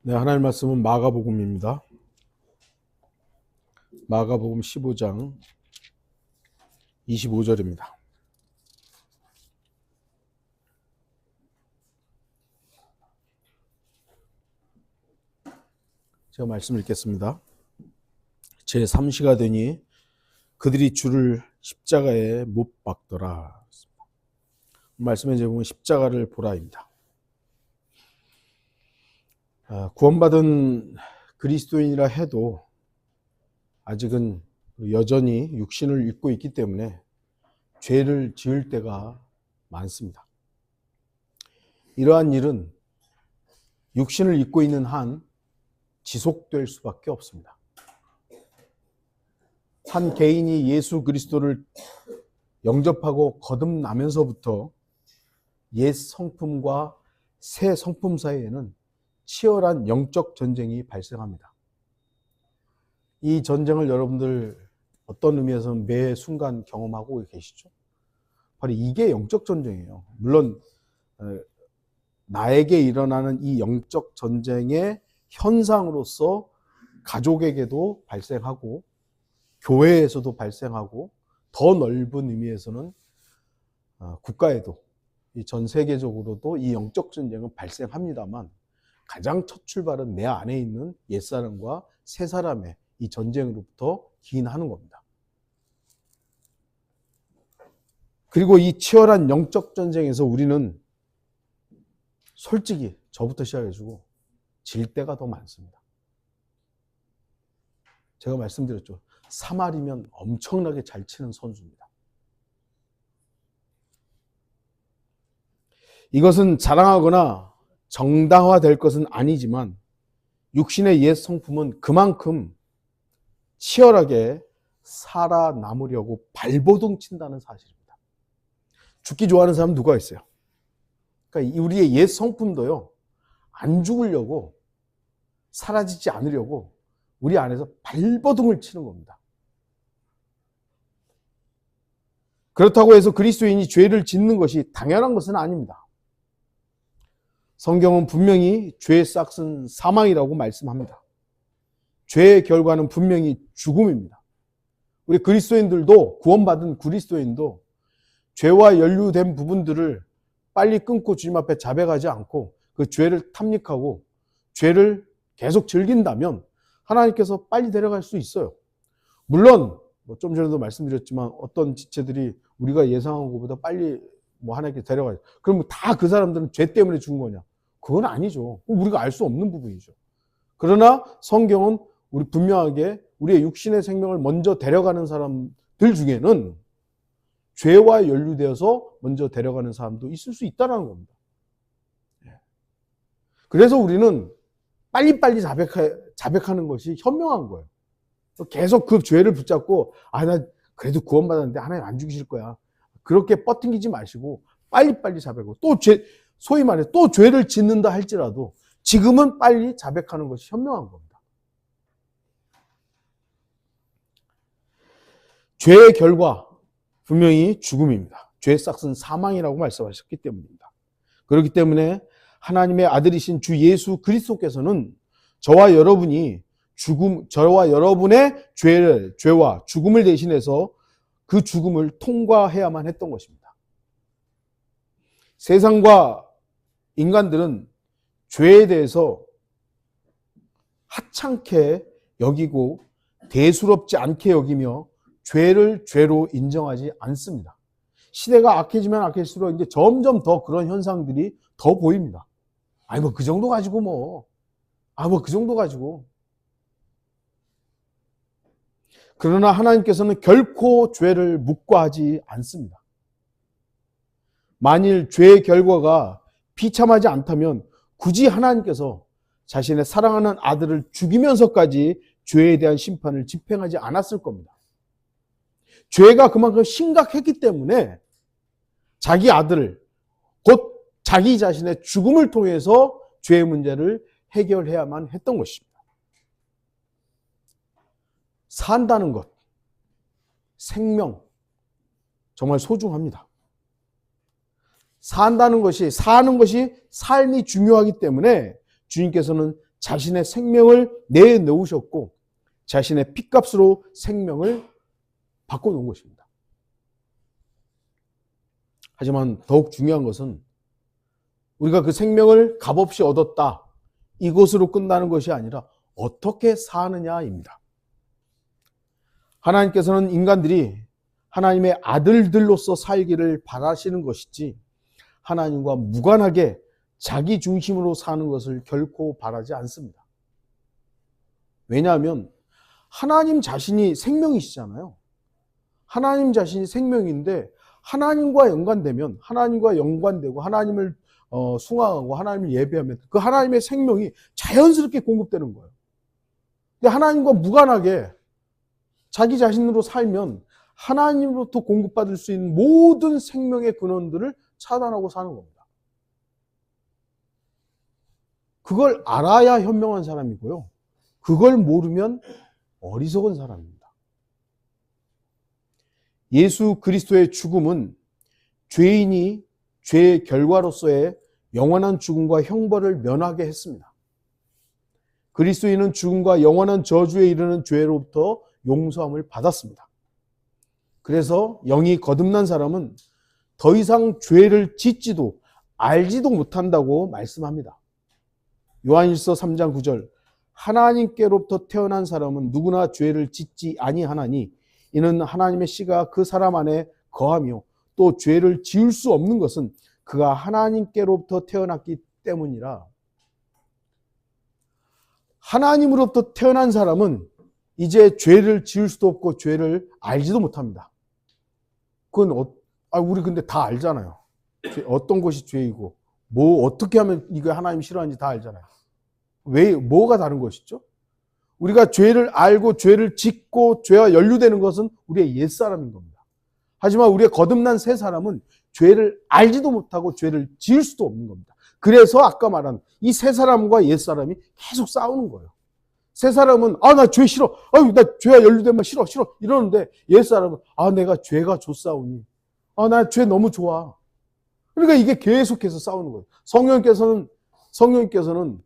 네, 하나님 말씀은 마가복음입니다. 마가복음 15장 25절입니다. 제가 말씀을 읽겠습니다. 제3시가 되니 그들이 주를 십자가에 못 박더라. 말씀에 제목은 십자가를 보라입니다. 구원받은 그리스도인이라 해도 아직은 여전히 육신을 입고 있기 때문에 죄를 지을 때가 많습니다. 이러한 일은 육신을 입고 있는 한 지속될 수밖에 없습니다. 한 개인이 예수 그리스도를 영접하고 거듭나면서부터 옛 성품과 새 성품 사이에는 치열한 영적 전쟁이 발생합니다. 이 전쟁을 여러분들 어떤 의미에서는 매 순간 경험하고 계시죠? 바로 이게 영적 전쟁이에요. 물론 나에게 일어나는 이 영적 전쟁의 현상으로서 가족에게도 발생하고 교회에서도 발생하고 더 넓은 의미에서는 국가에도 전 세계적으로도 이 영적 전쟁은 발생합니다만 가장 첫 출발은 내 안에 있는 옛사람과 새사람의 이 전쟁으로부터 기인하는 겁니다. 그리고 이 치열한 영적 전쟁에서 우리는 솔직히 저부터 시작해주고 질 때가 더 많습니다. 제가 말씀드렸죠. 3할이면 엄청나게 잘 치는 선수입니다. 이것은 자랑하거나 정당화될 것은 아니지만 육신의 옛 성품은 그만큼 치열하게 살아남으려고 발버둥 친다는 사실입니다. 죽기 좋아하는 사람 누가 있어요? 그러니까 우리의 옛 성품도요, 안 죽으려고, 사라지지 않으려고 우리 안에서 발버둥을 치는 겁니다. 그렇다고 해서 그리스도인이 죄를 짓는 것이 당연한 것은 아닙니다. 성경은 분명히 죄의 싹은 사망이라고 말씀합니다. 죄의 결과는 분명히 죽음입니다. 우리 그리스도인들도, 구원받은 그리스도인도 죄와 연루된 부분들을 빨리 끊고 주님 앞에 자백하지 않고 그 죄를 탐닉하고 죄를 계속 즐긴다면 하나님께서 빨리 데려갈 수 있어요. 물론 좀 전에도 말씀드렸지만 어떤 지체들이 우리가 예상한 것보다 빨리 하나님께 데려가요. 그럼 다 그 사람들은 죄 때문에 죽은 거냐? 그건 아니죠. 우리가 알 수 없는 부분이죠. 그러나 성경은 우리 분명하게 우리의 육신의 생명을 먼저 데려가는 사람들 중에는 죄와 연루되어서 먼저 데려가는 사람도 있을 수 있다는 겁니다. 그래서 우리는 빨리빨리 자백하는 것이 현명한 거예요. 계속 그 죄를 붙잡고 나 그래도 구원받았는데 하나님 안 죽이실 거야. 그렇게 뻗팅기지 마시고 빨리빨리 자백하고 또 소위 말해 또 죄를 짓는다 할지라도 지금은 빨리 자백하는 것이 현명한 겁니다. 죄의 결과 분명히 죽음입니다. 죄의 싹은 사망이라고 말씀하셨기 때문입니다. 그렇기 때문에 하나님의 아들이신 주 예수 그리스도께서는 저와 여러분의 죄와 죽음을 대신해서 그 죽음을 통과해야만 했던 것입니다. 세상과 인간들은 죄에 대해서 하찮게 여기고 대수롭지 않게 여기며 죄를 죄로 인정하지 않습니다. 시대가 악해지면 악해질수록 이제 점점 더 그런 현상들이 더 보입니다. 그 정도 가지고 그 정도 가지고. 그러나 하나님께서는 결코 죄를 묵과하지 않습니다. 만일 죄의 결과가 비참하지 않다면 굳이 하나님께서 자신의 사랑하는 아들을 죽이면서까지 죄에 대한 심판을 집행하지 않았을 겁니다. 죄가 그만큼 심각했기 때문에 자기 아들을, 곧 자기 자신의 죽음을 통해서 죄의 문제를 해결해야만 했던 것입니다. 산다는 것, 생명, 정말 소중합니다. 사는 것이 삶이 중요하기 때문에 주님께서는 자신의 생명을 내놓으셨고 자신의 핏값으로 생명을 바꿔놓은 것입니다. 하지만 더욱 중요한 것은 우리가 그 생명을 값없이 얻었다, 이것으로 끝나는 것이 아니라 어떻게 사느냐입니다. 하나님께서는 인간들이 하나님의 아들들로서 살기를 바라시는 것이지 하나님과 무관하게 자기 중심으로 사는 것을 결코 바라지 않습니다. 왜냐하면 하나님 자신이 생명이시잖아요. 하나님 자신이 생명인데 하나님과 연관되면 하나님과 연관되고 하나님을 숭앙하고 하나님을 예배하면 그 하나님의 생명이 자연스럽게 공급되는 거예요. 근데 하나님과 무관하게 자기 자신으로 살면 하나님으로부터 공급받을 수 있는 모든 생명의 근원들을 차단하고 사는 겁니다. 그걸 알아야 현명한 사람이고요. 그걸 모르면 어리석은 사람입니다. 예수 그리스도의 죽음은 죄인이 죄의 결과로서의 영원한 죽음과 형벌을 면하게 했습니다. 그리스도인은 죽음과 영원한 저주에 이르는 죄로부터 용서함을 받았습니다. 그래서 영이 거듭난 사람은 더 이상 죄를 짓지도 알지도 못한다고 말씀합니다. 요한일서 3장 9절, 하나님께로부터 태어난 사람은 누구나 죄를 짓지 아니하나니 이는 하나님의 씨가 그 사람 안에 거하며 또 죄를 지을 수 없는 것은 그가 하나님께로부터 태어났기 때문이라. 하나님으로부터 태어난 사람은 이제 죄를 지을 수도 없고 죄를 알지도 못합니다. 그건 우리 근데 다 알잖아요. 어떤 것이 죄이고 뭐 어떻게 하면 이거 하나님 싫어하는지 다 알잖아요. 왜 뭐가 다른 것이죠? 우리가 죄를 알고 죄를 짓고 죄와 연루되는 것은 우리의 옛사람인 겁니다. 하지만 우리의 거듭난 새 사람은 죄를 알지도 못하고 죄를 지을 수도 없는 겁니다. 그래서 아까 말한 이 새 사람과 옛 사람이 계속 싸우는 거예요. 새 사람은 나 죄 싫어. 나 죄와 연루되면 싫어 이러는데 옛 사람은 내가 죄가 좋사오니 나 죄 너무 좋아. 그러니까 이게 계속해서 싸우는 거예요. 성령님께서는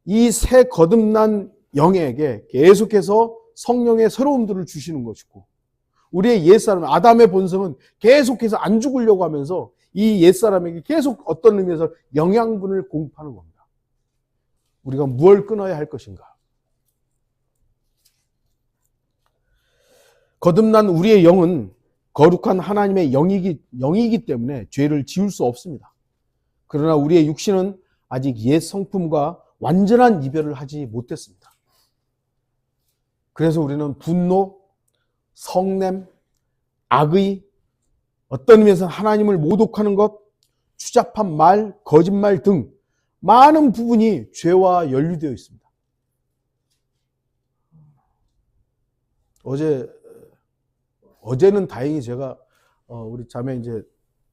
이 새 거듭난 영에게 계속해서 성령의 새로움들을 주시는 것이고 우리의 옛사람 아담의 본성은 계속해서 안 죽으려고 하면서 이 옛사람에게 계속 어떤 의미에서 영양분을 공급하는 겁니다. 우리가 무엇을 끊어야 할 것인가? 거듭난 우리의 영은 거룩한 하나님의 영이기 때문에 죄를 지을 수 없습니다. 그러나 우리의 육신은 아직 옛 성품과 완전한 이별을 하지 못했습니다. 그래서 우리는 분노, 성냄, 악의, 어떤 의미에서 하나님을 모독하는 것, 추잡한 말, 거짓말 등 많은 부분이 죄와 연루되어 있습니다. 어제는 다행히 제가 우리 자매 이제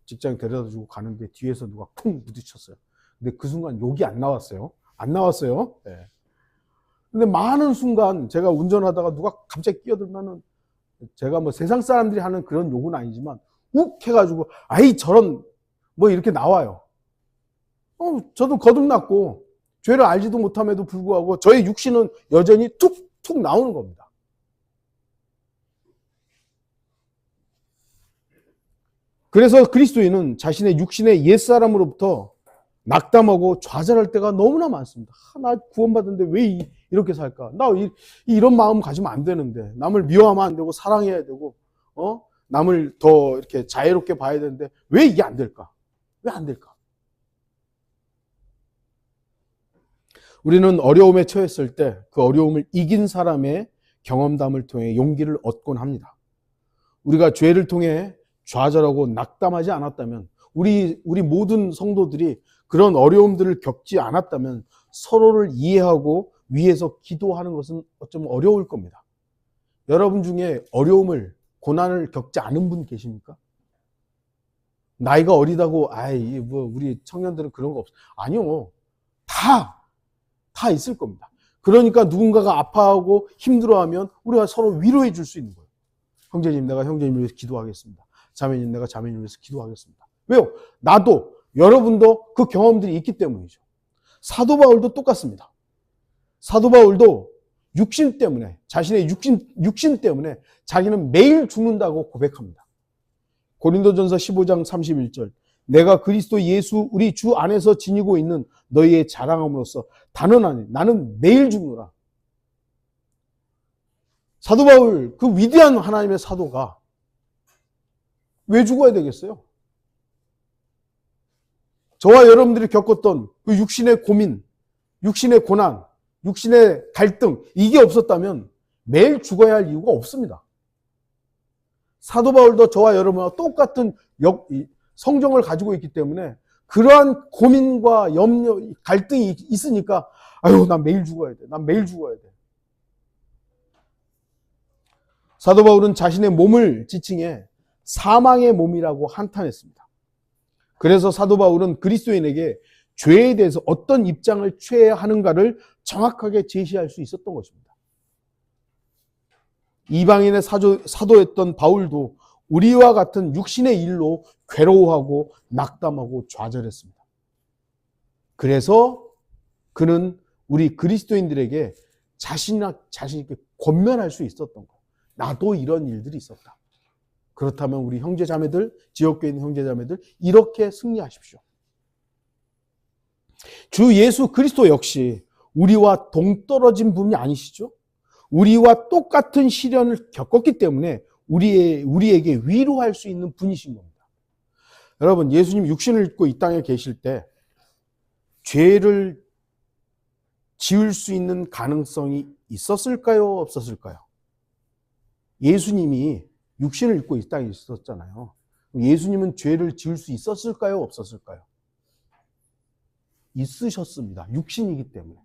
직장 데려다 주고 가는데 뒤에서 누가 쿵 부딪혔어요. 근데 그 순간 욕이 안 나왔어요. 네. 근데 많은 순간 제가 운전하다가 누가 갑자기 끼어들면은 제가 뭐 세상 사람들이 하는 그런 욕은 아니지만 욱 해가지고 저런 뭐 이렇게 나와요. 저도 거듭났고 죄를 알지도 못함에도 불구하고 저의 육신은 여전히 툭툭 나오는 겁니다. 그래서 그리스도인은 자신의 육신의 옛사람으로부터 낙담하고 좌절할 때가 너무나 많습니다. 나 구원받았는데 왜 이렇게 살까? 나 이런 마음 가지면 안 되는데, 남을 미워하면 안 되고 사랑해야 되고, 남을 더 이렇게 자애롭게 봐야 되는데 왜 이게 안 될까? 왜 안 될까? 우리는 어려움에 처했을 때 그 어려움을 이긴 사람의 경험담을 통해 용기를 얻곤 합니다. 우리가 죄를 통해 좌절하고 낙담하지 않았다면, 우리 모든 성도들이 그런 어려움들을 겪지 않았다면 서로를 이해하고 위해서 기도하는 것은 어쩌면 어려울 겁니다. 여러분 중에 어려움을, 고난을 겪지 않은 분 계십니까? 나이가 어리다고 우리 청년들은 그런 거 없어. 아니요. 다 있을 겁니다. 그러니까 누군가가 아파하고 힘들어하면 우리가 서로 위로해 줄 수 있는 거예요. 형제님, 내가 형제님을 위해서 기도하겠습니다. 자매님, 내가 자매님을 위해서 기도하겠습니다. 왜요? 나도, 여러분도 그 경험들이 있기 때문이죠. 사도 바울도 똑같습니다. 사도 바울도 육신 때문에, 자신의 육신 때문에 자기는 매일 죽는다고 고백합니다. 고린도전서 15장 31절, 내가 그리스도 예수 우리 주 안에서 지니고 있는 너희의 자랑함으로써 단언하니 나는 매일 죽노라. 사도 바울, 그 위대한 하나님의 사도가 왜 죽어야 되겠어요? 저와 여러분들이 겪었던 그 육신의 고민, 육신의 고난, 육신의 갈등, 이게 없었다면 매일 죽어야 할 이유가 없습니다. 사도 바울도 저와 여러분과 똑같은 성정을 가지고 있기 때문에 그러한 고민과 염려, 갈등이 있으니까 아유, 난 매일 죽어야 돼. 난 매일 죽어야 돼. 사도 바울은 자신의 몸을 지칭해 사망의 몸이라고 한탄했습니다. 그래서 사도 바울은 그리스도인에게 죄에 대해서 어떤 입장을 취해야 하는가를 정확하게 제시할 수 있었던 것입니다. 이방인의 사도였던 바울도 우리와 같은 육신의 일로 괴로워하고 낙담하고 좌절했습니다. 그래서 그는 우리 그리스도인들에게 자신있게 권면할 수 있었던 거예요. 나도 이런 일들이 있었다. 그렇다면 우리 형제자매들, 지역교회 있는 형제자매들 이렇게 승리하십시오. 주 예수 그리스도 역시 우리와 동떨어진 분이 아니시죠? 우리와 똑같은 시련을 겪었기 때문에 우리에게 위로할 수 있는 분이신 겁니다. 여러분, 예수님 육신을 입고 이 땅에 계실 때 죄를 지을 수 있는 가능성이 있었을까요? 없었을까요? 예수님이 육신을 입고 이 땅에 있었잖아요. 예수님은 죄를 지을 수 있었을까요? 없었을까요? 있으셨습니다. 육신이기 때문에.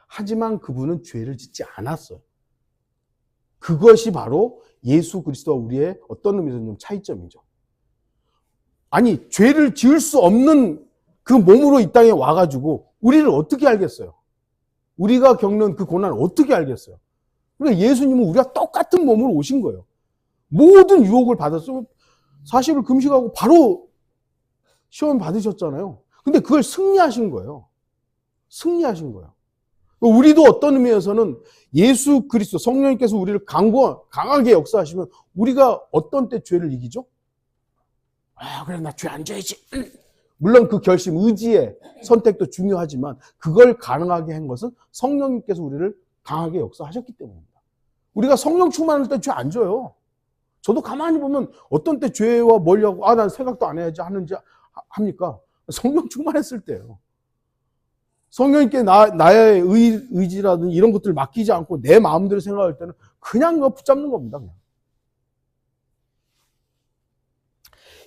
하지만 그분은 죄를 짓지 않았어요. 그것이 바로 예수 그리스도와 우리의 어떤 의미에서 좀 차이점이죠. 아니, 죄를 지을 수 없는 그 몸으로 이 땅에 와가지고 우리를 어떻게 알겠어요? 우리가 겪는 그 고난을 어떻게 알겠어요? 그러니까 예수님은 우리가 똑같은 몸으로 오신 거예요. 모든 유혹을 받았어요. 40일 금식하고 바로 시험 받으셨잖아요. 근데 그걸 승리하신 거예요. 승리하신 거예요. 우리도 어떤 의미에서는 예수 그리스도 성령님께서 우리를 강하게 역사하시면 우리가 어떤 때 죄를 이기죠? 아, 그래, 나 죄 안 져야지. 물론 그 결심, 의지의 선택도 중요하지만 그걸 가능하게 한 것은 성령님께서 우리를 강하게 역사하셨기 때문입니다. 우리가 성령 충만할 때 죄 안 져요. 저도 가만히 보면 어떤 때 죄와 멀려고 난 생각도 안 해야지 하는지 합니까? 성령 충만했을 때예요. 성령님께 나의 의지라든지 이런 것들을 맡기지 않고 내 마음대로 생각할 때는 그냥 붙잡는 겁니다. 그냥.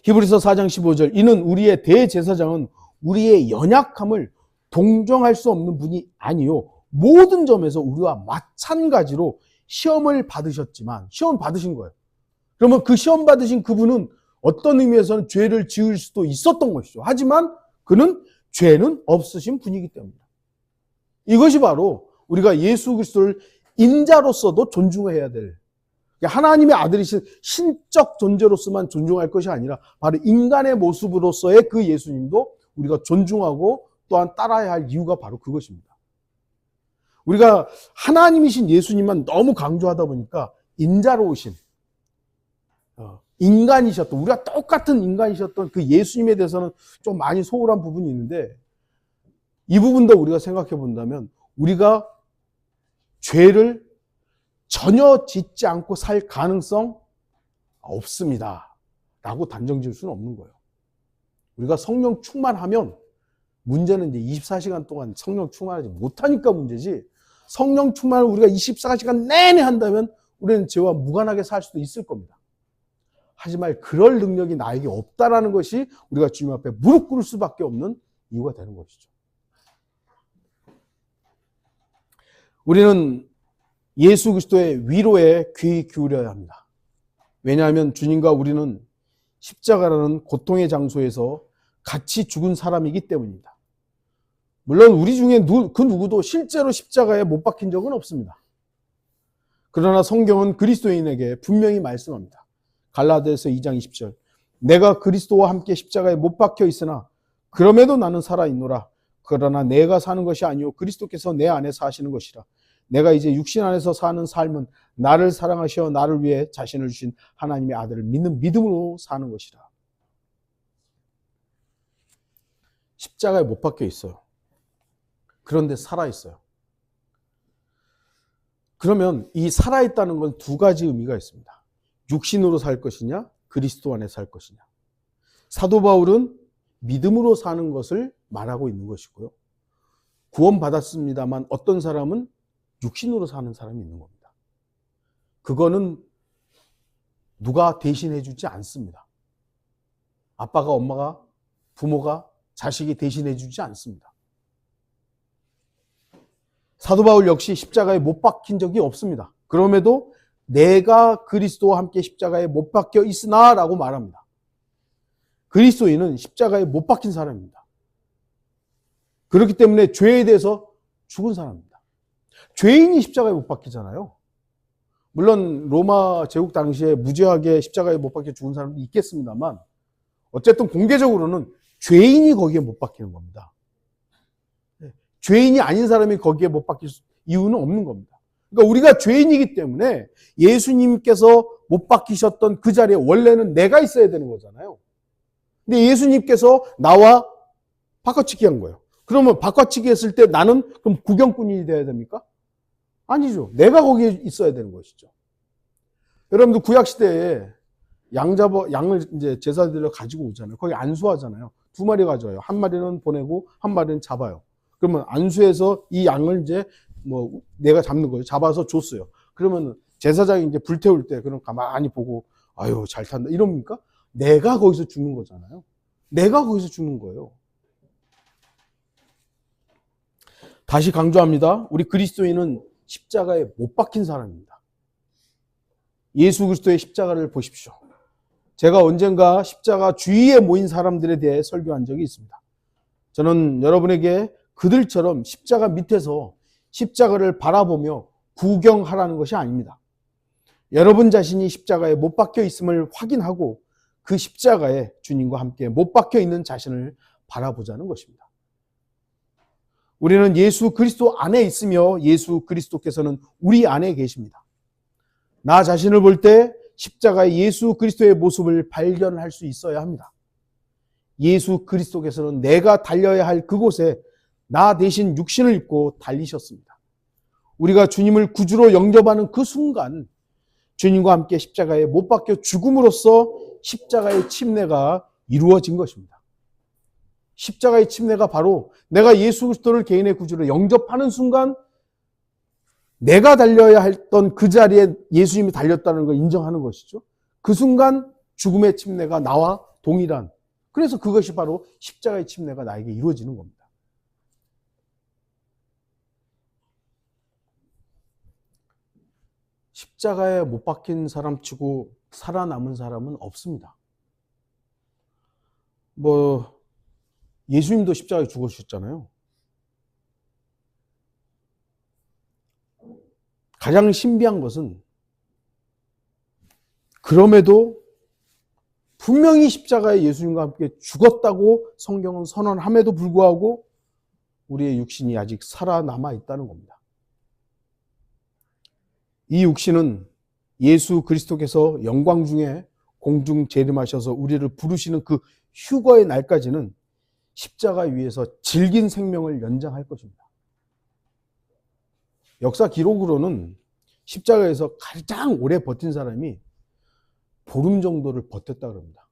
히브리서 4장 15절, 이는 우리의 대제사장은 우리의 연약함을 동정할 수 없는 분이 아니요 모든 점에서 우리와 마찬가지로 시험을 받으셨지만, 시험 받으신 거예요. 그러면 그 시험 받으신 그분은 어떤 의미에서는 죄를 지을 수도 있었던 것이죠. 하지만 그는 죄는 없으신 분이기 때문입니다. 이것이 바로 우리가 예수 그리스도를 인자로서도 존중해야 될, 하나님의 아들이신 신적 존재로서만 존중할 것이 아니라 바로 인간의 모습으로서의 그 예수님도 우리가 존중하고 또한 따라야 할 이유가 바로 그것입니다. 우리가 하나님이신 예수님만 너무 강조하다 보니까 인자로우신 인간이셨던, 우리가 똑같은 인간이셨던 그 예수님에 대해서는 좀 많이 소홀한 부분이 있는데, 이 부분도 우리가 생각해 본다면 우리가 죄를 전혀 짓지 않고 살 가능성 없습니다 라고 단정 지을 수는 없는 거예요. 우리가 성령 충만하면, 문제는 이제 24시간 동안 성령 충만하지 못하니까 문제지, 성령 충만을 우리가 24시간 내내 한다면 우리는 죄와 무관하게 살 수도 있을 겁니다. 하지만 그럴 능력이 나에게 없다라는 것이 우리가 주님 앞에 무릎 꿇을 수밖에 없는 이유가 되는 것이죠. 우리는 예수 그리스도의 위로에 귀 기울여야 합니다. 왜냐하면 주님과 우리는 십자가라는 고통의 장소에서 같이 죽은 사람이기 때문입니다. 물론 우리 중에 그 누구도 실제로 십자가에 못 박힌 적은 없습니다. 그러나 성경은 그리스도인에게 분명히 말씀합니다. 갈라디아서 2장 20절, 내가 그리스도와 함께 십자가에 못 박혀 있으나 그럼에도 나는 살아있노라. 그러나 내가 사는 것이 아니요 그리스도께서 내 안에 사시는 것이라. 내가 이제 육신 안에서 사는 삶은 나를 사랑하시어 나를 위해 자신을 주신 하나님의 아들을 믿는 믿음으로 사는 것이라. 십자가에 못 박혀 있어요. 그런데 살아 있어요. 그러면 이 살아있다는 건 두 가지 의미가 있습니다. 육신으로 살 것이냐, 그리스도 안에 살 것이냐. 사도 바울은 믿음으로 사는 것을 말하고 있는 것이고요. 구원받았습니다만 어떤 사람은 육신으로 사는 사람이 있는 겁니다. 그거는 누가 대신해 주지 않습니다. 아빠가, 엄마가, 부모가, 자식이 대신해 주지 않습니다. 사도 바울 역시 십자가에 못 박힌 적이 없습니다. 그럼에도 내가 그리스도와 함께 십자가에 못 박혀 있으나 라고 말합니다. 그리스도인은 십자가에 못 박힌 사람입니다. 그렇기 때문에 죄에 대해서 죽은 사람입니다. 죄인이 십자가에 못 박히잖아요. 물론 로마 제국 당시에 무죄하게 십자가에 못 박혀 죽은 사람도 있겠습니다만 어쨌든 공개적으로는 죄인이 거기에 못 박히는 겁니다. 죄인이 아닌 사람이 거기에 못 박힐 이유는 없는 겁니다. 그러니까 우리가 죄인이기 때문에 예수님께서 못 박히셨던 그 자리에 원래는 내가 있어야 되는 거잖아요. 근데 예수님께서 나와 바꿔치기 한 거예요. 그러면 바꿔치기 했을 때 나는 그럼 구경꾼이 돼야 됩니까? 아니죠. 내가 거기에 있어야 되는 것이죠. 여러분들 구약시대에 양을 이제 제사드려 가지고 오잖아요. 거기 안수하잖아요. 2마리 가져와요. 한 마리는 보내고 한 마리는 잡아요. 그러면 안수해서 이 양을 이제 뭐 내가 잡는 거예요. 잡아서 줬어요. 그러면 제사장이 이제 불태울 때 그럼 가만히 보고 아유 잘 탄다 이럽니까? 내가 거기서 죽는 거잖아요. 내가 거기서 죽는 거예요. 다시 강조합니다. 우리 그리스도인은 십자가에 못 박힌 사람입니다. 예수 그리스도의 십자가를 보십시오. 제가 언젠가 십자가 주위에 모인 사람들에 대해 설교한 적이 있습니다. 저는 여러분에게 그들처럼 십자가 밑에서 십자가를 바라보며 구경하라는 것이 아닙니다. 여러분 자신이 십자가에 못 박혀 있음을 확인하고 그 십자가에 주님과 함께 못 박혀 있는 자신을 바라보자는 것입니다. 우리는 예수 그리스도 안에 있으며 예수 그리스도께서는 우리 안에 계십니다. 나 자신을 볼 때 십자가의 예수 그리스도의 모습을 발견할 수 있어야 합니다. 예수 그리스도께서는 내가 달려야 할 그곳에 나 대신 육신을 입고 달리셨습니다. 우리가 주님을 구주로 영접하는 그 순간 주님과 함께 십자가에 못 박혀 죽음으로써 십자가의 침례가 이루어진 것입니다. 십자가의 침례가 바로 내가 예수 그리스도를 개인의 구주로 영접하는 순간 내가 달려야 했던 그 자리에 예수님이 달렸다는 걸 인정하는 것이죠. 그 순간 죽음의 침례가 나와 동일한, 그래서 그것이 바로 십자가의 침례가 나에게 이루어지는 겁니다. 십자가에 못 박힌 사람 치고 살아남은 사람은 없습니다. 예수님도 십자가에 죽으셨잖아요. 가장 신비한 것은 그럼에도 분명히 십자가에 예수님과 함께 죽었다고 성경은 선언함에도 불구하고 우리의 육신이 아직 살아남아 있다는 겁니다. 이 육신은 예수 그리스도께서 영광 중에 공중 재림하셔서 우리를 부르시는 그 휴거의 날까지는 십자가 위에서 질긴 생명을 연장할 것입니다. 역사 기록으로는 십자가에서 가장 오래 버틴 사람이 보름 정도를 버텼다 그럽니다.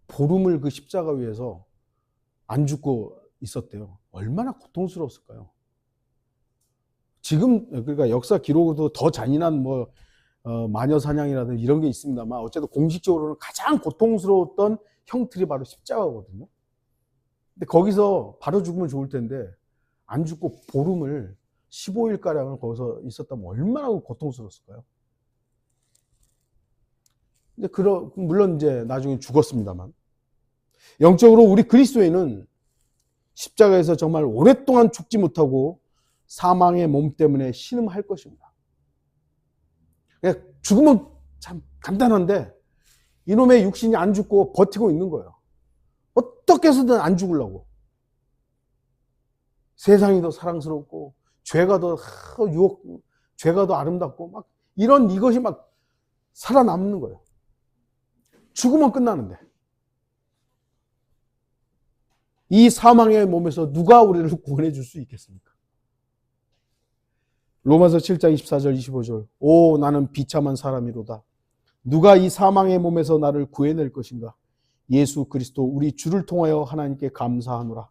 보름을 그 십자가 위에서 안 죽고 있었대요. 얼마나 고통스러웠을까요? 지금 그러니까 역사 기록으로도 더 잔인한 마녀 사냥이라든지 이런 게 있습니다만 어쨌든 공식적으로는 가장 고통스러웠던 형틀이 바로 십자가거든요. 근데 거기서 바로 죽으면 좋을 텐데 안 죽고 보름을 15일가량을 거기서 있었다면 얼마나 고통스러웠을까요? 근데 물론 이제 나중에 죽었습니다만 영적으로 우리 그리스도인은 십자가에서 정말 오랫동안 죽지 못하고 사망의 몸 때문에 신음할 것입니다. 죽으면 참 간단한데 이놈의 육신이 안 죽고 버티고 있는 거예요. 어떻게 해서든 안 죽으려고. 세상이 더 사랑스럽고 죄가 더 유혹, 죄가 더 아름답고 막 이런 이것이 막 살아남는 거예요. 죽으면 끝나는데. 이 사망의 몸에서 누가 우리를 구원해 줄 수 있겠습니까? 로마서 7장 24절 25절 오 나는 비참한 사람이로다. 누가 이 사망의 몸에서 나를 구해낼 것인가? 예수 그리스도 우리 주를 통하여 하나님께 감사하노라.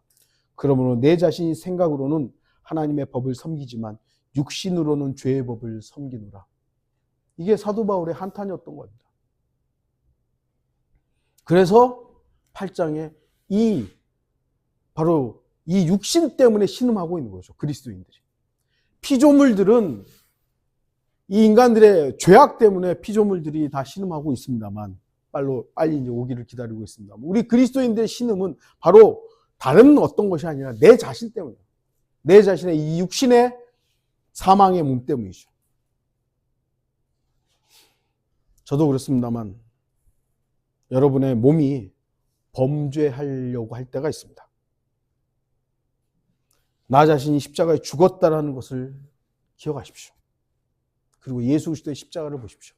그러므로 내 자신이 생각으로는 하나님의 법을 섬기지만 육신으로는 죄의 법을 섬기노라. 이게 사도 바울의 한탄이었던 겁니다. 그래서 8장에 바로 이 육신 때문에 신음하고 있는 거죠. 그리스도인들이. 피조물들은 이 인간들의 죄악 때문에 피조물들이 다 신음하고 있습니다만 빨리 이제 오기를 기다리고 있습니다. 우리 그리스도인들의 신음은 바로 다른 어떤 것이 아니라 내 자신 때문이에요. 내 자신의 이 육신의 사망의 몸 때문이죠. 저도 그렇습니다만 여러분의 몸이 범죄하려고 할 때가 있습니다. 나 자신이 십자가에 죽었다라는 것을 기억하십시오. 그리고 예수 그리스도의 십자가를 보십시오.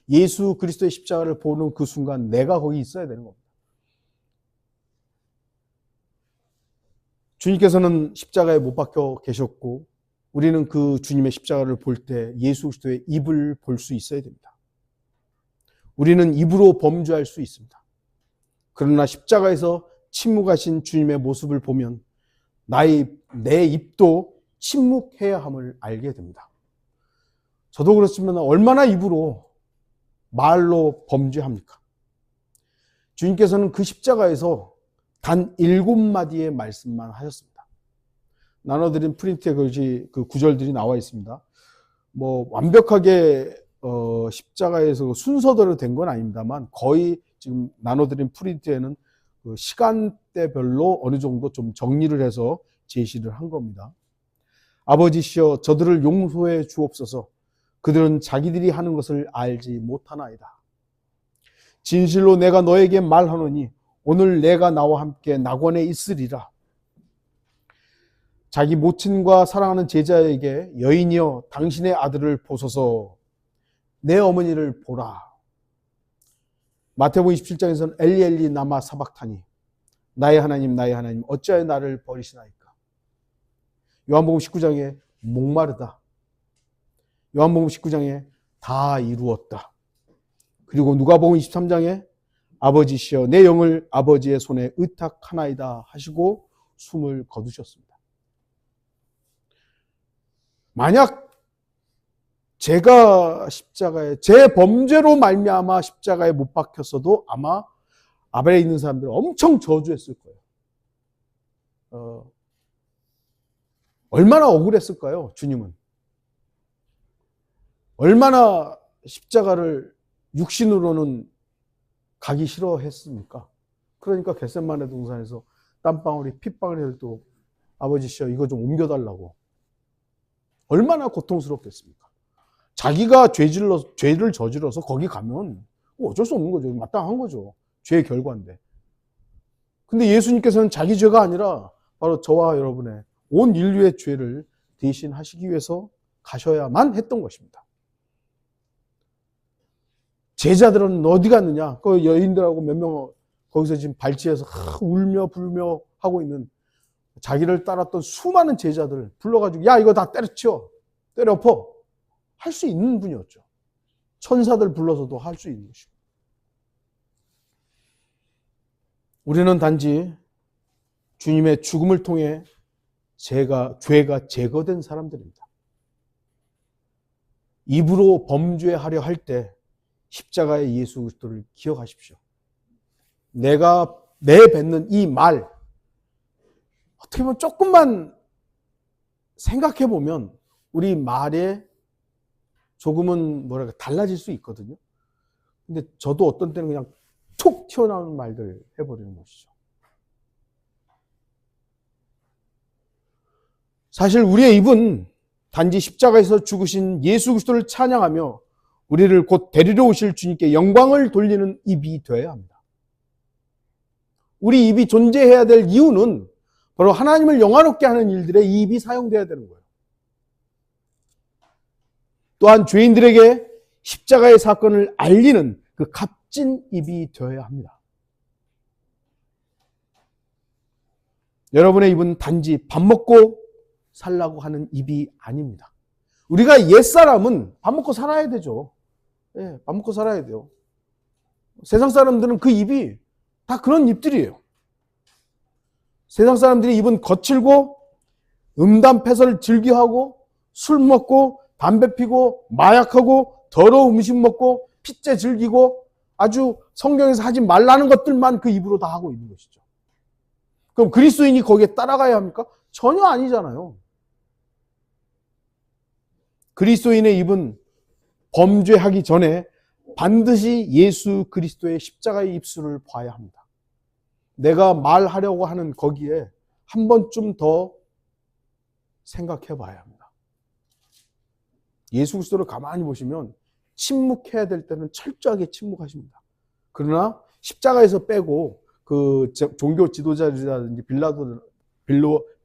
예수 그리스도의 십자가를 보는 그 순간 내가 거기 있어야 되는 겁니다. 주님께서는 십자가에 못 박혀 계셨고 우리는 그 주님의 십자가를 볼 때 예수 그리스도의 입을 볼 수 있어야 됩니다. 우리는 입으로 범죄할 수 있습니다. 그러나 십자가에서 침묵하신 주님의 모습을 보면 내 입도 침묵해야 함을 알게 됩니다. 저도 그렇지만 얼마나 입으로 말로 범죄합니까? 주님께서는 그 십자가에서 단 7마디의 말씀만 하셨습니다. 나눠드린 프린트에 그 구절들이 나와 있습니다. 완벽하게 십자가에서 순서대로 된 건 아닙니다만 거의 지금 나눠드린 프린트에는 그 시간대별로 어느 정도 좀 정리를 해서 제시를 한 겁니다. 아버지시여 저들을 용서해 주옵소서. 그들은 자기들이 하는 것을 알지 못하나이다. 진실로 내가 너에게 말하노니 오늘 내가 나와 함께 낙원에 있으리라. 자기 모친과 사랑하는 제자에게 여인이여 당신의 아들을 보소서. 내 어머니를 보라. 마태복음 27장에서는 엘리 엘리 나마 사박타니 나의 하나님 어찌하여 나를 버리시나이까. 요한복음 19장에 목마르다. 요한복음 19장에 다 이루었다. 그리고 누가복음 23장에 아버지시여 내 영을 아버지의 손에 의탁하나이다 하시고 숨을 거두셨습니다. 만약 제가 십자가에 제 범죄로 말미암아 십자가에 못 박혔어도 아마 아벨에 있는 사람들 엄청 저주했을 거예요. 얼마나 억울했을까요? 주님은 얼마나 십자가를 육신으로는 가기 싫어했습니까? 그러니까 겟세마네 동산에서 땀방울이 핏방울이라도 아버지시여 이거 좀 옮겨달라고. 얼마나 고통스럽겠습니까? 자기가 죄를 저질러서 거기 가면 어쩔 수 없는 거죠. 마땅한 거죠. 죄의 결과인데. 근데 예수님께서는 자기 죄가 아니라 바로 저와 여러분의 온 인류의 죄를 대신하시기 위해서 가셔야만 했던 것입니다. 제자들은 어디 갔느냐? 그 여인들하고 몇 명 거기서 지금 발치해서 울며 불며 하고 있는 자기를 따랐던 수많은 제자들 불러가지고 야 이거 다 때려치워 때려 엎어 할 수 있는 분이었죠. 천사들 불러서도 할 수 있는 것이고 우리는 단지 주님의 죽음을 통해 죄가 제거된 사람들입니다. 입으로 범죄하려 할 때 십자가의 예수 그리스도를 기억하십시오. 내가 내뱉는 이 말 어떻게 보면 조금만 생각해 보면 우리 말에 조금은 달라질 수 있거든요. 근데 저도 어떤 때는 그냥 툭 튀어나오는 말들 해버리는 것이죠. 사실 우리의 입은 단지 십자가에서 죽으신 예수 그리스도를 찬양하며 우리를 곧 데리러 오실 주님께 영광을 돌리는 입이 되어야 합니다. 우리 입이 존재해야 될 이유는 바로 하나님을 영화롭게 하는 일들에 이 입이 사용돼야 되는 거예요. 또한 죄인들에게 십자가의 사건을 알리는 그 값진 입이 되어야 합니다. 여러분의 입은 단지 밥 먹고 살라고 하는 입이 아닙니다. 우리가 옛사람은 밥 먹고 살아야 되죠. 예, 밥 먹고 살아야 돼요. 세상 사람들은 그 입이 다 그런 입들이에요. 세상 사람들이 입은 거칠고 음담패설을 즐겨하고 술 먹고 담배 피고 마약하고 더러운 음식 먹고 핏째 즐기고 아주 성경에서 하지 말라는 것들만 그 입으로 다 하고 있는 것이죠. 그럼 그리스도인이 거기에 따라가야 합니까? 전혀 아니잖아요. 그리스도인의 입은 범죄하기 전에 반드시 예수 그리스도의 십자가의 입술을 봐야 합니다. 내가 말하려고 하는 거기에 한 번쯤 더 생각해 봐야 합니다. 예수 그리스도를 가만히 보시면 침묵해야 될 때는 철저하게 침묵하십니다. 그러나 십자가에서 빼고 그 종교 지도자라든지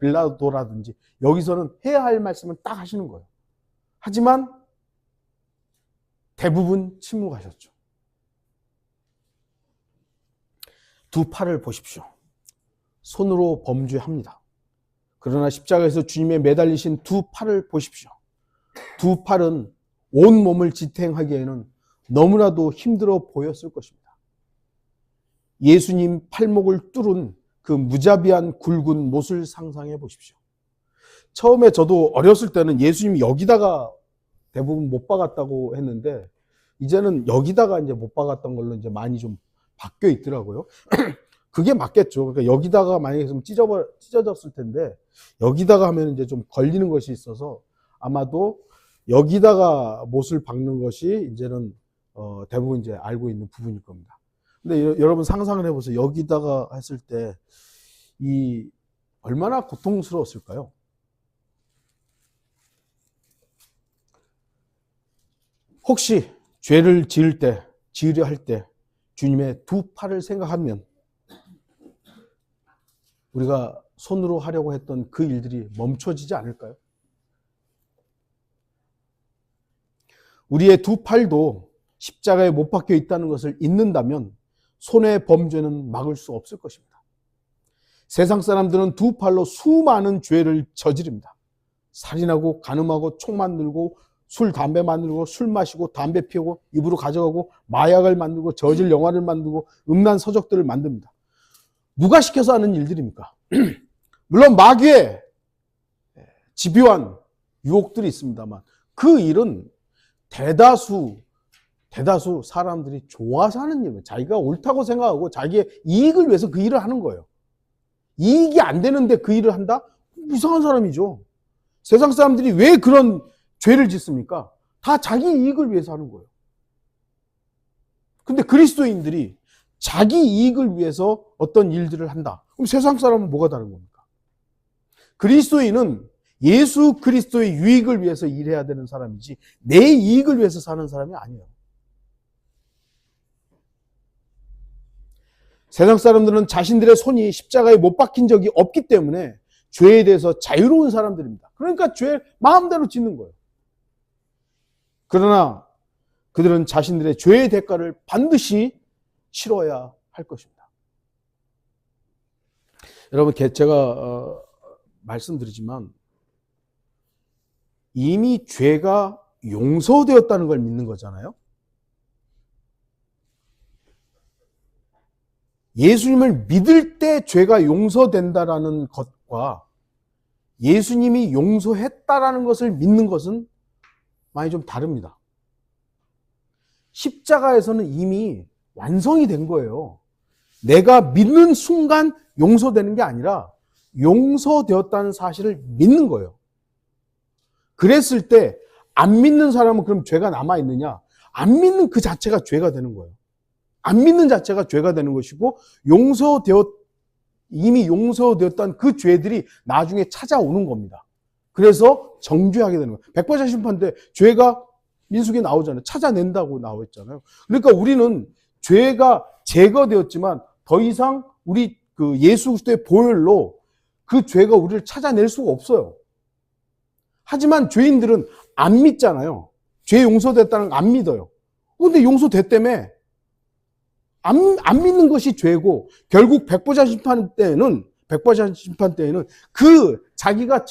빌라도라든지 여기서는 해야 할 말씀은 딱 하시는 거예요. 하지만 대부분 침묵하셨죠. 두 팔을 보십시오. 손으로 범죄합니다. 그러나 십자가에서 주님의 매달리신 두 팔을 보십시오. 두 팔은 온 몸을 지탱하기에는 너무나도 힘들어 보였을 것입니다. 예수님 팔목을 뚫은 그 무자비한 굵은 못을 상상해 보십시오. 처음에 저도 어렸을 때는 예수님이 여기다가 대부분 못 박았다고 했는데 이제는 여기다가 이제 못 박았던 걸로 이제 많이 좀 바뀌어 있더라고요. 그게 맞겠죠. 그러니까 여기다가 만약에 좀 찢어졌을 텐데 여기다가 하면 이제 좀 걸리는 것이 있어서 아마도 여기다가 못을 박는 것이 이제는 대부분 이제 알고 있는 부분일 겁니다. 근데 여러분 상상을 해보세요. 여기다가 했을 때 이 얼마나 고통스러웠을까요? 혹시 죄를 지으려 할 때 주님의 두 팔을 생각하면 우리가 손으로 하려고 했던 그 일들이 멈춰지지 않을까요? 우리의 두 팔도 십자가에 못 박혀 있다는 것을 잊는다면 손의 범죄는 막을 수 없을 것입니다. 세상 사람들은 두 팔로 수많은 죄를 저지릅니다. 살인하고 간음하고 총 만들고 술, 담배 만들고 술 마시고 담배 피우고 입으로 가져가고 마약을 만들고 저질 영화를 만들고 음란 서적들을 만듭니다. 누가 시켜서 하는 일들입니까? 물론 마귀의 집요한 유혹들이 있습니다만 그 일은 대다수 사람들이 좋아서 하는 일이에요. 자기가 옳다고 생각하고 자기의 이익을 위해서 그 일을 하는 거예요. 이익이 안 되는데 그 일을 한다? 이상한 사람이죠. 세상 사람들이 왜 그런 죄를 짓습니까? 다 자기 이익을 위해서 하는 거예요. 근데 그리스도인들이 자기 이익을 위해서 어떤 일들을 한다. 그럼 세상 사람은 뭐가 다른 겁니까? 그리스도인은 예수 그리스도의 유익을 위해서 일해야 되는 사람이지 내 이익을 위해서 사는 사람이 아니에요. 세상 사람들은 자신들의 손이 십자가에 못 박힌 적이 없기 때문에 죄에 대해서 자유로운 사람들입니다. 그러니까 죄 마음대로 짓는 거예요. 그러나 그들은 자신들의 죄의 대가를 반드시 치러야 할 것입니다. 여러분, 제가 말씀드리지만 이미 죄가 용서되었다는 걸 믿는 거잖아요. 예수님을 믿을 때 죄가 용서된다라는 것과 예수님이 용서했다라는 것을 믿는 것은 많이 좀 다릅니다. 십자가에서는 이미 완성이 된 거예요. 내가 믿는 순간 용서되는 게 아니라 용서되었다는 사실을 믿는 거예요. 그랬을 때 안 믿는 사람은 그럼 죄가 남아있느냐? 안 믿는 그 자체가 죄가 되는 거예요. 안 믿는 자체가 죄가 되는 것이고 이미 용서되었던 그 죄들이 나중에 찾아오는 겁니다. 그래서 정죄하게 되는 거예요. 백보자 심판 때 죄가 민수기에 나오잖아요. 찾아낸다고 나와있잖아요. 그러니까 우리는 죄가 제거되었지만 더 이상 우리 그 예수 그리스도의 보혈로 그 죄가 우리를 찾아낼 수가 없어요. 하지만 죄인들은 안 믿잖아요. 죄 용서됐다는 거 안 믿어요. 근데 용서됐다며 안 믿는 것이 죄고, 결국 백보자 심판 때에는 그 자기가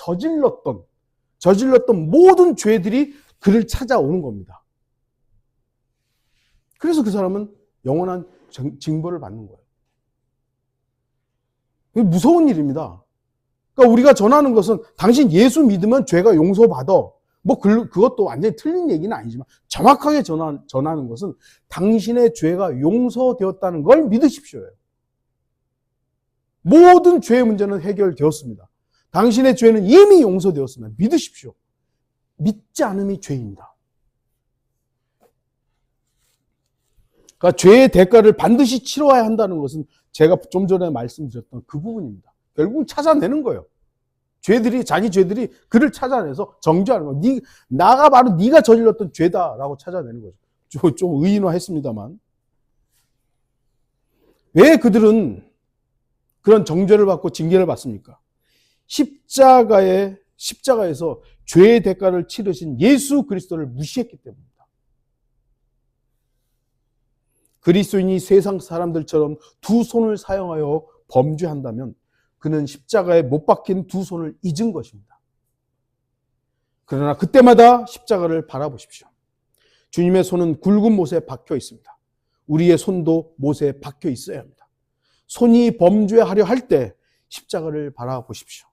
저질렀던 모든 죄들이 그를 찾아오는 겁니다. 그래서 그 사람은 영원한 징벌을 받는 거예요. 무서운 일입니다. 그러니까 우리가 전하는 것은 당신 예수 믿으면 죄가 용서받아. 뭐 그것도 완전히 틀린 얘기는 아니지만 정확하게 전하는 것은 당신의 죄가 용서되었다는 걸 믿으십시오예요. 모든 죄의 문제는 해결되었습니다. 당신의 죄는 이미 용서되었습니다. 믿으십시오. 믿지 않음이 죄입니다. 그러니까 죄의 대가를 반드시 치러야 한다는 것은 제가 좀 전에 말씀드렸던 그 부분입니다. 결국은 찾아내는 거예요. 자기 죄들이 그를 찾아내서 정죄하는 거예요. 나가 바로 네가 저질렀던 죄다라고 찾아내는 거죠. 좀 의인화했습니다만. 왜 그들은 그런 정죄를 받고 징계를 받습니까? 십자가에서 죄의 대가를 치르신 예수 그리스도를 무시했기 때문입니다. 그리스도인이 세상 사람들처럼 두 손을 사용하여 범죄한다면 그는 십자가에 못 박힌 두 손을 잊은 것입니다. 그러나 그때마다 십자가를 바라보십시오. 주님의 손은 굵은 못에 박혀 있습니다. 우리의 손도 못에 박혀 있어야 합니다. 손이 범죄하려 할 때 십자가를 바라보십시오.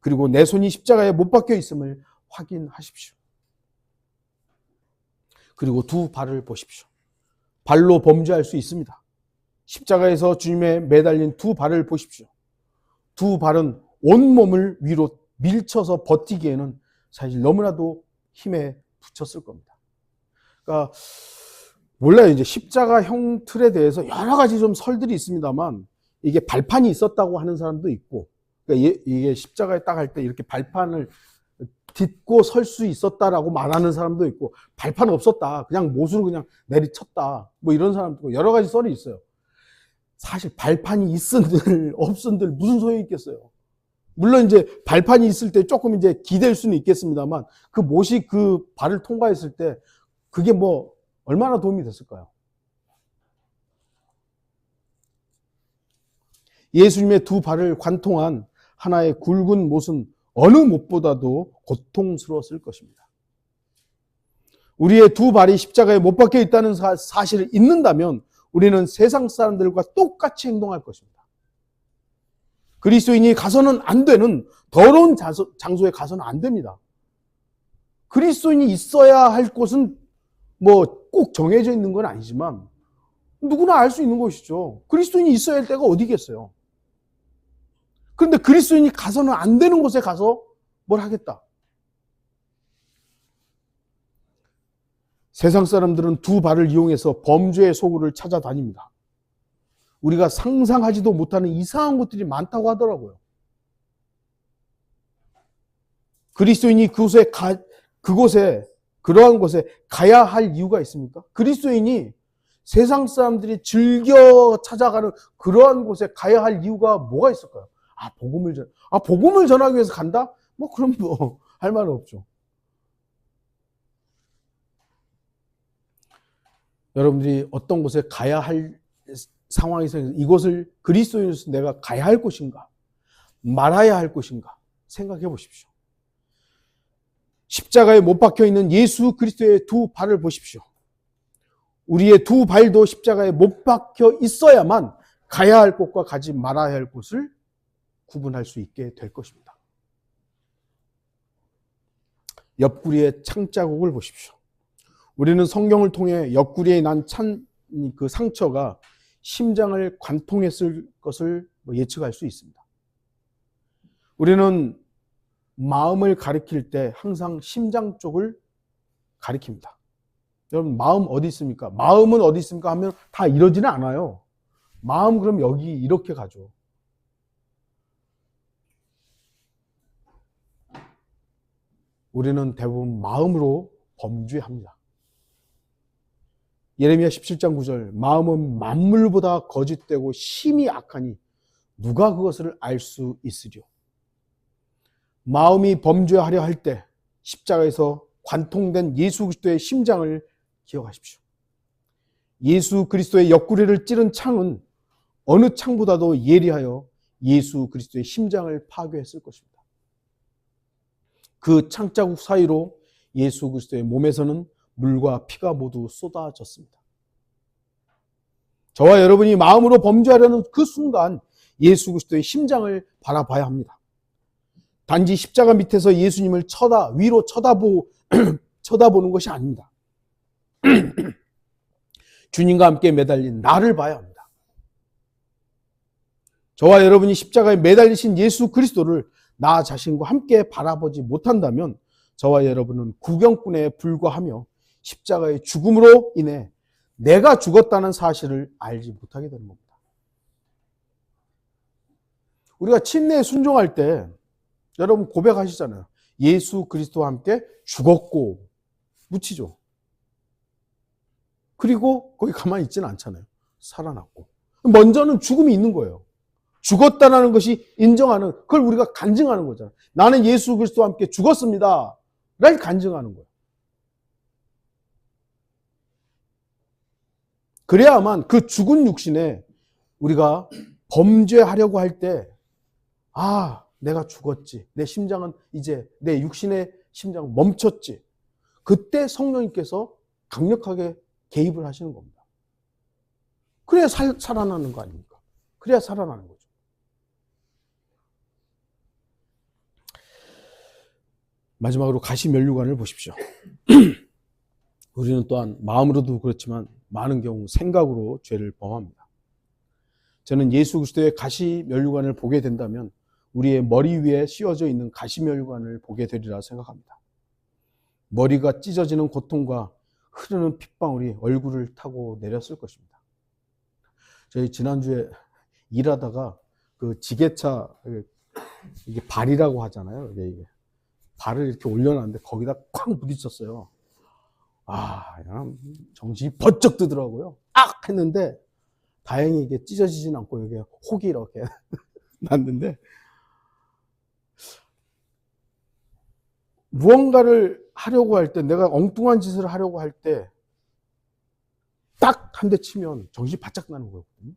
그리고 내 손이 십자가에 못 박혀 있음을 확인하십시오. 그리고 두 발을 보십시오. 발로 범죄할 수 있습니다. 십자가에서 주님의 매달린 두 발을 보십시오. 두 발은 온몸을 위로 밀쳐서 버티기에는 사실 너무나도 힘에 붙였을 겁니다. 그러니까 몰라요. 이제 십자가형 틀에 대해서 여러 가지 좀 설들이 있습니다만 이게 발판이 있었다고 하는 사람도 있고, 그러니까 이게 십자가에 딱 할 때 이렇게 발판을 딛고 설 수 있었다라고 말하는 사람도 있고, 발판 없었다, 그냥 못으로 그냥 내리쳤다, 뭐 이런 사람도 있고, 여러 가지 썰이 있어요. 사실 발판이 있은들 없은들 무슨 소용이 있겠어요. 물론 이제 발판이 있을 때 조금 이제 기댈 수는 있겠습니다만 그 못이 그 발을 통과했을 때 그게 뭐 얼마나 도움이 됐을까요? 예수님의 두 발을 관통한 하나의 굵은 못은 어느 못보다도 고통스러웠을 것입니다. 우리의 두 발이 십자가에 못 박혀 있다는 사실을 잊는다면 우리는 세상 사람들과 똑같이 행동할 것입니다. 그리스도인이 가서는 안 되는 더러운 장소에 가서는 안 됩니다. 그리스도인이 있어야 할 곳은 뭐 꼭 정해져 있는 건 아니지만 누구나 알 수 있는 것이죠. 그리스도인이 있어야 할 때가 어디겠어요. 그런데 그리스도인이 가서는 안 되는 곳에 가서 뭘 하겠다. 세상 사람들은 두 발을 이용해서 범죄의 소굴을 찾아다닙니다. 우리가 상상하지도 못하는 이상한 것들이 많다고 하더라고요. 그리스도인이 그러한 곳에 가야 할 이유가 있습니까? 그리스도인이 세상 사람들이 즐겨 찾아가는 그러한 곳에 가야 할 이유가 뭐가 있을까요? 복음을 전하기 위해서 간다? 뭐 그럼 뭐 할 말은 없죠. 여러분들이 어떤 곳에 가야 할 상황에서 이곳을 그리스도인으로서 내가 가야 할 곳인가? 말아야 할 곳인가? 생각해 보십시오. 십자가에 못 박혀 있는 예수 그리스도의 두 발을 보십시오. 우리의 두 발도 십자가에 못 박혀 있어야만 가야 할 곳과 가지 말아야 할 곳을 구분할 수 있게 될 것입니다. 옆구리의 창자국을 보십시오. 우리는 성경을 통해 옆구리에 난 그 상처가 심장을 관통했을 것을 예측할 수 있습니다. 우리는 마음을 가리킬 때 항상 심장 쪽을 가리킵니다. 여러분, 마음 어디 있습니까? 마음은 어디 있습니까? 하면 다 이러지는 않아요. 마음 그럼 여기 이렇게 가죠. 우리는 대부분 마음으로 범죄합니다. 예레미야 17장 9절, 마음은 만물보다 거짓되고 심히 악하니 누가 그것을 알 수 있으리요. 마음이 범죄하려 할 때 십자가에서 관통된 예수 그리스도의 심장을 기억하십시오. 예수 그리스도의 옆구리를 찌른 창은 어느 창보다도 예리하여 예수 그리스도의 심장을 파괴했을 것입니다. 그 창자국 사이로 예수 그리스도의 몸에서는 물과 피가 모두 쏟아졌습니다. 저와 여러분이 마음으로 범죄하려는 그 순간 예수 그리스도의 심장을 바라봐야 합니다. 단지 십자가 밑에서 예수님을 위로 쳐다보는 것이 아닙니다. 주님과 함께 매달린 나를 봐야 합니다. 저와 여러분이 십자가에 매달리신 예수 그리스도를 나 자신과 함께 바라보지 못한다면 저와 여러분은 구경꾼에 불과하며 십자가의 죽음으로 인해 내가 죽었다는 사실을 알지 못하게 되는 겁니다. 우리가 침례에 순종할 때 여러분 고백하시잖아요. 예수 그리스도와 함께 죽었고 묻히죠. 그리고 거기 가만히 있지는 않잖아요. 살아났고. 먼저는 죽음이 있는 거예요. 죽었다는 것이 인정하는, 그걸 우리가 간증하는 거잖아요. 나는 예수 그리스도와 함께 죽었습니다. 를 간증하는 거예요. 그래야만 그 죽은 육신에 우리가 범죄하려고 할 때, 내가 죽었지. 내 심장은 이제 내 육신의 심장은 멈췄지. 그때 성령님께서 강력하게 개입을 하시는 겁니다. 그래야 살아나는 거 아닙니까? 그래야 살아나는 거죠. 마지막으로 가시면류관을 보십시오. 우리는 또한 마음으로도 그렇지만 많은 경우 생각으로 죄를 범합니다. 저는 예수 그리스도의 가시면류관을 보게 된다면 우리의 머리 위에 씌워져 있는 가시면류관을 보게 되리라 생각합니다. 머리가 찢어지는 고통과 흐르는 핏방울이 얼굴을 타고 내렸을 것입니다. 저희 지난주에 일하다가 그 지게차, 이게 발이라고 하잖아요. 이게 발을 이렇게 올려놨는데 거기다 쾅 부딪혔어요. 그냥 정신이 번쩍 뜨더라고요. 했는데 다행히 이게 찢어지진 않고 여기 혹이 이렇게 났는데, 무언가를 하려고 할 때, 내가 엉뚱한 짓을 하려고 할 때 딱 한 대 치면 정신이 바짝 나는 거거든요.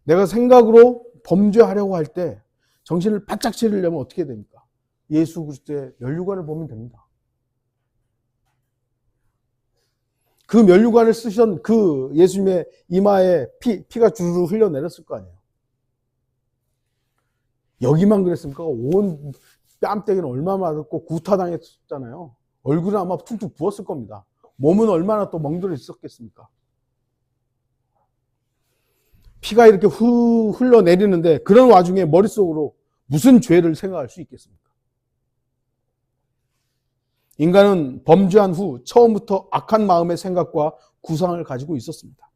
내가 생각으로 범죄하려고 할 때 정신을 바짝 차리려면 어떻게 됩니까? 예수 그리스도의 면류관을 보면 됩니다. 그 면류관을 쓰신 그 예수님의 이마에 피가 주르르 흘러내렸을 거 아니에요. 여기만 그랬습니까? 온 뺨때기는 얼마나 맞았고 구타당했잖아요. 얼굴은 아마 퉁퉁 부었을 겁니다. 몸은 얼마나 또 멍들어 있었겠습니까? 피가 이렇게 흘러내리는데 그런 와중에 머릿속으로 무슨 죄를 생각할 수 있겠습니까? 인간은 범죄한 후 처음부터 악한 마음의 생각과 구상을 가지고 있었습니다.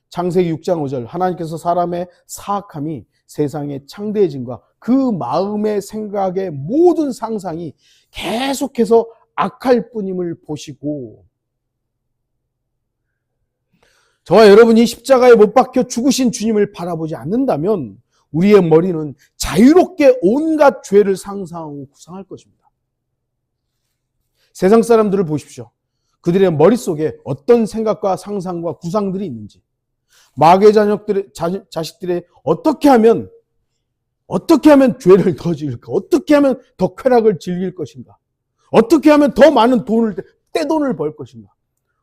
창세기 6장 5절, 하나님께서 사람의 사악함이 세상의 창대해짐과 그 마음의 생각의 모든 상상이 계속해서 악할 뿐임을 보시고, 저와 여러분이 십자가에 못 박혀 죽으신 주님을 바라보지 않는다면 우리의 머리는 자유롭게 온갖 죄를 상상하고 구상할 것입니다. 세상 사람들을 보십시오. 그들의 머릿속에 어떤 생각과 상상과 구상들이 있는지, 마귀의 자식들의 어떻게 하면 죄를 더 지을까? 어떻게 하면 더 쾌락을 즐길 것인가? 어떻게 하면 더 많은 떼돈을 벌 것인가?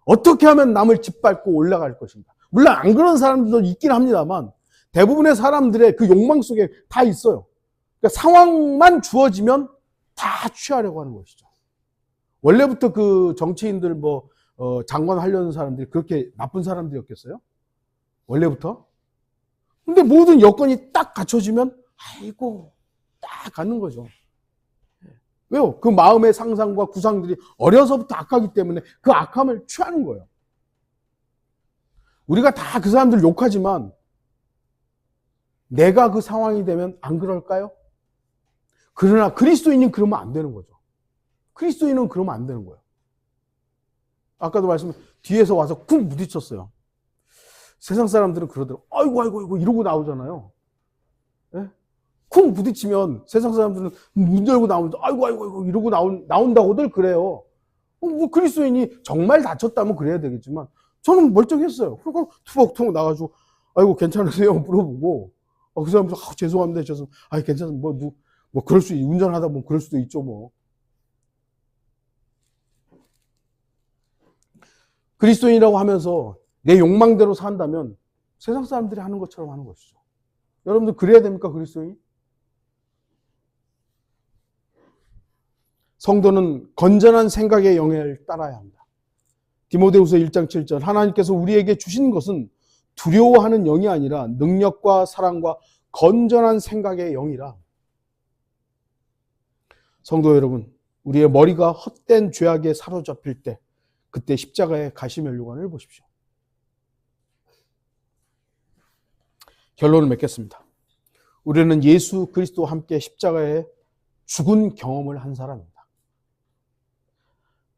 어떻게 하면 남을 짓밟고 올라갈 것인가? 물론 안 그런 사람들도 있긴 합니다만 대부분의 사람들의 그 욕망 속에 다 있어요. 그러니까 상황만 주어지면 다 취하려고 하는 것이죠. 원래부터 그 정치인들 장관 하려는 사람들이 그렇게 나쁜 사람들이었겠어요? 원래부터? 근데 모든 여건이 딱 갖춰지면 딱 가는 거죠. 왜요? 그 마음의 상상과 구상들이 어려서부터 악하기 때문에 그 악함을 취하는 거예요. 우리가 다 그 사람들 욕하지만 내가 그 상황이 되면 안 그럴까요? 그러나 그리스도인은 그러면 안 되는 거죠. 그리스도인은 그러면 안 되는 거예요. 아까도 뒤에서 와서 쿵 부딪혔어요. 세상 사람들은 그러더라고요. 아이고 이러고 나오잖아요. 네? 쿵 부딪히면 세상 사람들은 문 열고 나오면서 아이고 이러고 나온다고들 그래요. 뭐 그리스도인이 정말 다쳤다면 그래야 되겠지만 저는 멀쩡했어요. 그러니까 투벅투벅 나가지고 아이고 괜찮으세요? 물어보고 그 사람도 죄송합니다. 괜찮습니다. 뭐 그럴 수 운전하다 보면 그럴 수도 있죠 뭐. 그리스도인이라고 하면서 내 욕망대로 산다면 세상 사람들이 하는 것처럼 하는 것이죠. 여러분들 그래야 됩니까, 그리스도인? 성도는 건전한 생각의 영향을 따라야 합니다. 디모데후서 1장 7절 하나님께서 우리에게 주신 것은 두려워하는 영이 아니라 능력과 사랑과 건전한 생각의 영이라. 성도 여러분, 우리의 머리가 헛된 죄악에 사로잡힐 때 그때 십자가의 가시면류관을 보십시오. 결론을 맺겠습니다. 우리는 예수 그리스도와 함께 십자가에 죽은 경험을 한 사람입니다.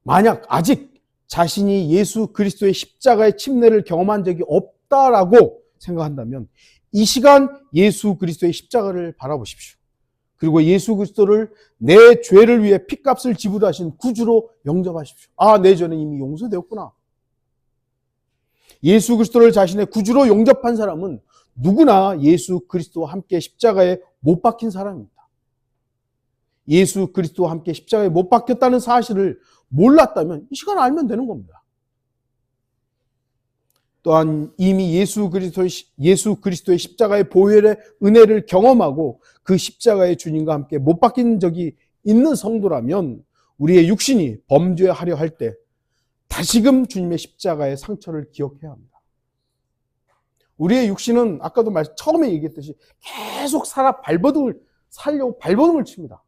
만약 아직 자신이 예수 그리스도의 십자가의 침례를 경험한 적이 없다라고 생각한다면 이 시간 예수 그리스도의 십자가를 바라보십시오. 그리고 예수 그리스도를 내 죄를 위해 핏값을 지불하신 구주로 영접하십시오. 내 죄는 이미 용서되었구나. 예수 그리스도를 자신의 구주로 영접한 사람은 누구나 예수 그리스도와 함께 십자가에 못 박힌 사람입니다. 예수 그리스도와 함께 십자가에 못 박혔다는 사실을 몰랐다면 이 시간 알면 되는 겁니다. 또한 이미 예수 그리스도의 십자가의 보혈의 은혜를 경험하고 그 십자가의 주님과 함께 못 박힌 적이 있는 성도라면 우리의 육신이 범죄하려 할 때 다시금 주님의 십자가의 상처를 기억해야 합니다. 우리의 육신은 아까도 처음에 얘기했듯이 계속 살려고 발버둥을 칩니다.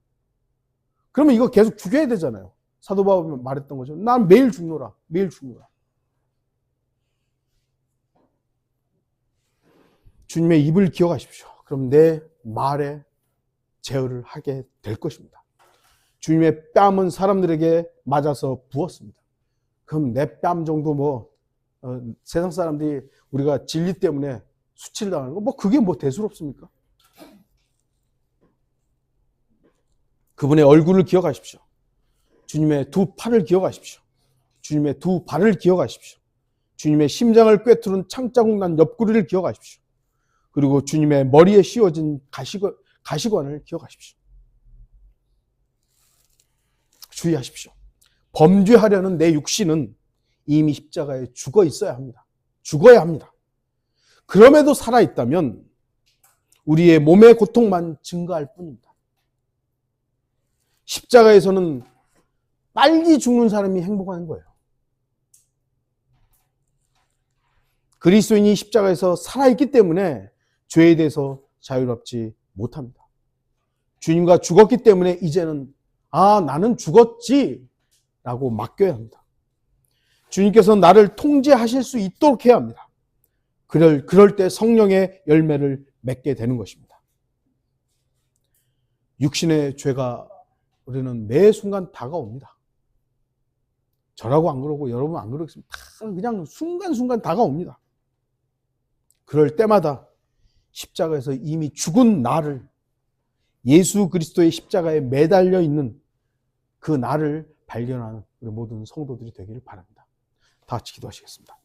그러면 이거 계속 죽여야 되잖아요. 사도 바울이 말했던 거죠. 난 매일 죽노라. 매일 죽노라. 주님의 입을 기억하십시오. 그럼 내 말에 제어를 하게 될 것입니다. 주님의 뺨은 사람들에게 맞아서 부었습니다. 그럼 내 뺨 정도 세상 사람들이 우리가 진리 때문에 수치를 당하는 거 그게 대수롭습니까? 그분의 얼굴을 기억하십시오. 주님의 두 팔을 기억하십시오. 주님의 두 발을 기억하십시오. 주님의 심장을 꿰뚫은 창자국 난 옆구리를 기억하십시오. 그리고 주님의 머리에 씌워진 가시관을 기억하십시오. 주의하십시오. 범죄하려는 내 육신은 이미 십자가에 죽어 있어야 합니다. 죽어야 합니다. 그럼에도 살아있다면 우리의 몸의 고통만 증가할 뿐입니다. 십자가에서는 빨리 죽는 사람이 행복한 거예요. 그리스도인이 십자가에서 살아있기 때문에 죄에 대해서 자유롭지 못합니다. 주님과 죽었기 때문에 이제는 나는 죽었지 라고 맡겨야 합니다. 주님께서 나를 통제하실 수 있도록 해야 합니다. 그럴 때 성령의 열매를 맺게 되는 것입니다. 육신의 죄가 우리는 매 순간 다가옵니다. 저라고 안 그러고 여러분 안 그러겠습니다. 그냥 순간순간 다가옵니다. 그럴 때마다 십자가에서 이미 죽은 나를 예수 그리스도의 십자가에 매달려 있는 그 나를 발견하는 우리 모든 성도들이 되기를 바랍니다. 다 같이 기도하시겠습니다.